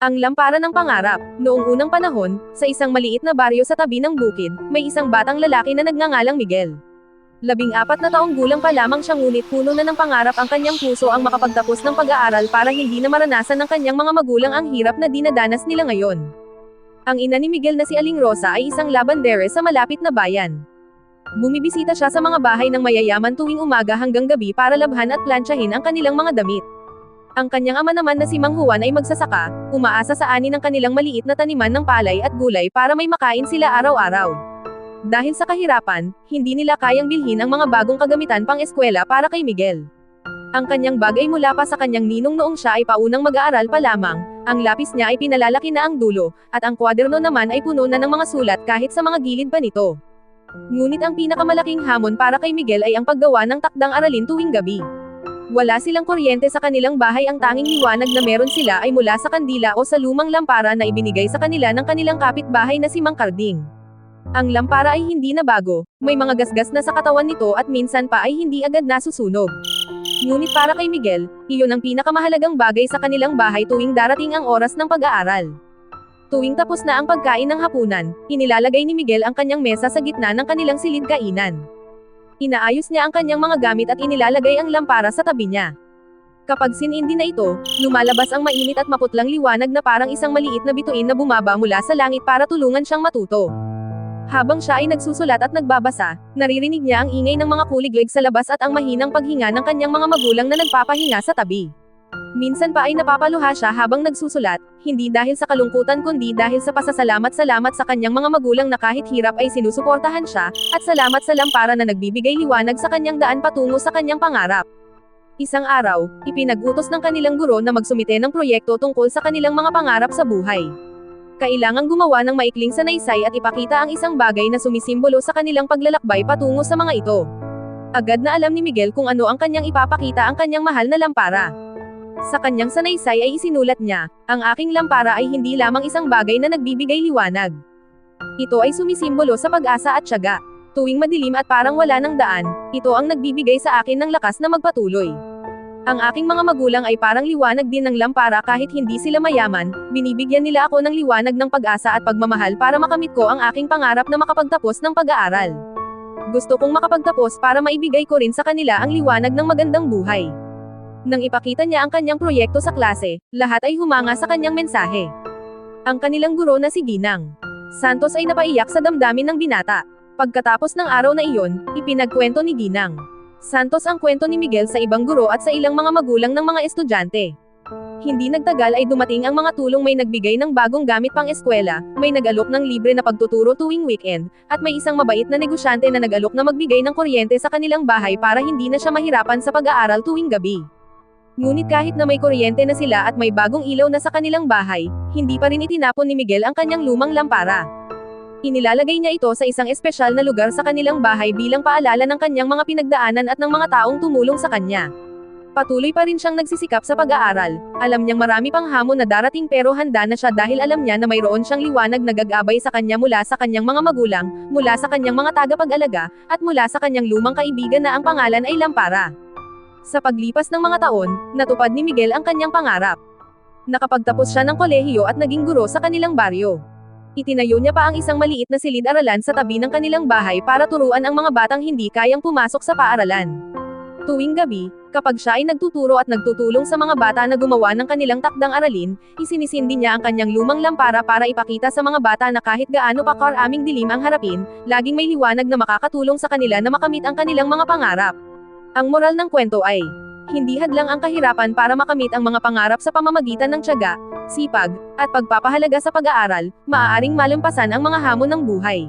Ang lampara ng pangarap. Noong unang panahon, sa isang maliit na baryo sa tabi ng bukid, may isang batang lalaki na nagngangalang Miguel. 14 na taong gulang pa lamang siya ngunit puno na ng pangarap ang kanyang puso ang makapagtapos ng pag-aaral para hindi na maranasan ng kanyang mga magulang ang hirap na dinadanas nila ngayon. Ang ina ni Miguel na si Aling Rosa ay isang labandere sa malapit na bayan. Bumibisita siya sa mga bahay ng mayayaman tuwing umaga hanggang gabi para labhan at plantsahin ang kanilang mga damit. Ang kanyang ama naman na si Mang Juan ay magsasaka, umaasa sa ani ng kanilang maliit na taniman ng palay at gulay para may makain sila araw-araw. Dahil sa kahirapan, hindi nila kayang bilhin ang mga bagong kagamitan pang-eskwela para kay Miguel. Ang kanyang bag ay mula pa sa kanyang ninong noong siya ay paunang mag-aaral pa lamang, ang lapis niya ay pinalalaki na ang dulo, at ang kwaderno naman ay puno na ng mga sulat kahit sa mga gilid pa nito. Ngunit ang pinakamalaking hamon para kay Miguel ay ang paggawa ng takdang aralin tuwing gabi. Wala silang kuryente sa kanilang bahay, ang tanging liwanag na meron sila ay mula sa kandila o sa lumang lampara na ibinigay sa kanila ng kanilang kapitbahay na si Mang Karding. Ang lampara ay hindi na bago, may mga gasgas na sa katawan nito at minsan pa ay hindi agad nasusunog. Ngunit para kay Miguel, iyon ang pinakamahalagang bagay sa kanilang bahay tuwing darating ang oras ng pag-aaral. Tuwing tapos na ang pagkain ng hapunan, inilalagay ni Miguel ang kanyang mesa sa gitna ng kanilang silid kainan. Inaayos niya ang kanyang mga gamit at inilalagay ang lampara sa tabi niya. Kapag sinindi na ito, lumalabas ang mainit at maputlang liwanag na parang isang maliit na bituin na bumaba mula sa langit para tulungan siyang matuto. Habang siya ay nagsusulat at nagbabasa, naririnig niya ang ingay ng mga kuliglig sa labas at ang mahinang paghinga ng kanyang mga magulang na nagpapahinga sa tabi. Minsan pa ay napapaluha siya habang nagsusulat, hindi dahil sa kalungkutan kundi dahil sa pasasalamat-salamat sa kanyang mga magulang na kahit hirap ay sinusuportahan siya, at salamat sa lampara na nagbibigay liwanag sa kanyang daan patungo sa kanyang pangarap. Isang araw, ipinag-utos ng kanilang guro na magsumite ng proyekto tungkol sa kanilang mga pangarap sa buhay. Kailangang gumawa ng maikling sanaysay at ipakita ang isang bagay na sumisimbolo sa kanilang paglalakbay patungo sa mga ito. Agad na alam ni Miguel kung ano ang kanyang ipapakita, ang kanyang mahal na lampara. Sa kanyang sanaysay ay isinulat niya, ang aking lampara ay hindi lamang isang bagay na nagbibigay liwanag. Ito ay sumisimbolo sa pag-asa at tiyaga. Tuwing madilim at parang wala ng daan, ito ang nagbibigay sa akin ng lakas na magpatuloy. Ang aking mga magulang ay parang liwanag din ng lampara kahit hindi sila mayaman, binibigyan nila ako ng liwanag ng pag-asa at pagmamahal para makamit ko ang aking pangarap na makapagtapos ng pag-aaral. Gusto kong makapagtapos para maibigay ko rin sa kanila ang liwanag ng magandang buhay. Nang ipakita niya ang kanyang proyekto sa klase, lahat ay humanga sa kanyang mensahe. Ang kanilang guro na si Ginang Santos ay napaiyak sa damdamin ng binata. Pagkatapos ng araw na iyon, ipinagkwento ni Ginang Santos ang kwento ni Miguel sa ibang guro at sa ilang mga magulang ng mga estudyante. Hindi nagtagal ay dumating ang mga tulong, may nagbigay ng bagong gamit pang eskwela, may nag-alok ng libre na pagtuturo tuwing weekend, at may isang mabait na negosyante na nag-alok na magbigay ng kuryente sa kanilang bahay para hindi na siya mahirapan sa pag-aaral tuwing gabi. Ngunit kahit na may kuryente na sila at may bagong ilaw na sa kanilang bahay, hindi pa rin itinapon ni Miguel ang kanyang lumang lampara. Inilalagay niya ito sa isang espesyal na lugar sa kanilang bahay bilang paalala ng kanyang mga pinagdaanan at ng mga taong tumulong sa kanya. Patuloy pa rin siyang nagsisikap sa pag-aaral, alam niyang marami pang hamon na darating pero handa na siya dahil alam niya na mayroon siyang liwanag na gagabay sa kanya mula sa kanyang mga magulang, mula sa kanyang mga tagapag-alaga, at mula sa kanyang lumang kaibigan na ang pangalan ay Lampara. Sa paglipas ng mga taon, natupad ni Miguel ang kanyang pangarap. Nakapagtapos siya ng kolehiyo at naging guro sa kanilang baryo. Itinayo niya pa ang isang maliit na silid-aralan sa tabi ng kanilang bahay para turuan ang mga batang hindi kayang pumasok sa paaralan. Tuwing gabi, kapag siya ay nagtuturo at nagtutulong sa mga bata na gumawa ng kanilang takdang aralin, isinisindi niya ang kanyang lumang lampara para ipakita sa mga bata na kahit gaano pa karaming dilim ang harapin, laging may liwanag na makakatulong sa kanila na makamit ang kanilang mga pangarap. Ang moral ng kwento ay, hindi hadlang ang kahirapan para makamit ang mga pangarap sa pamamagitan ng tiyaga, sipag, at pagpapahalaga sa pag-aaral, maaaring malampasan ang mga hamon ng buhay.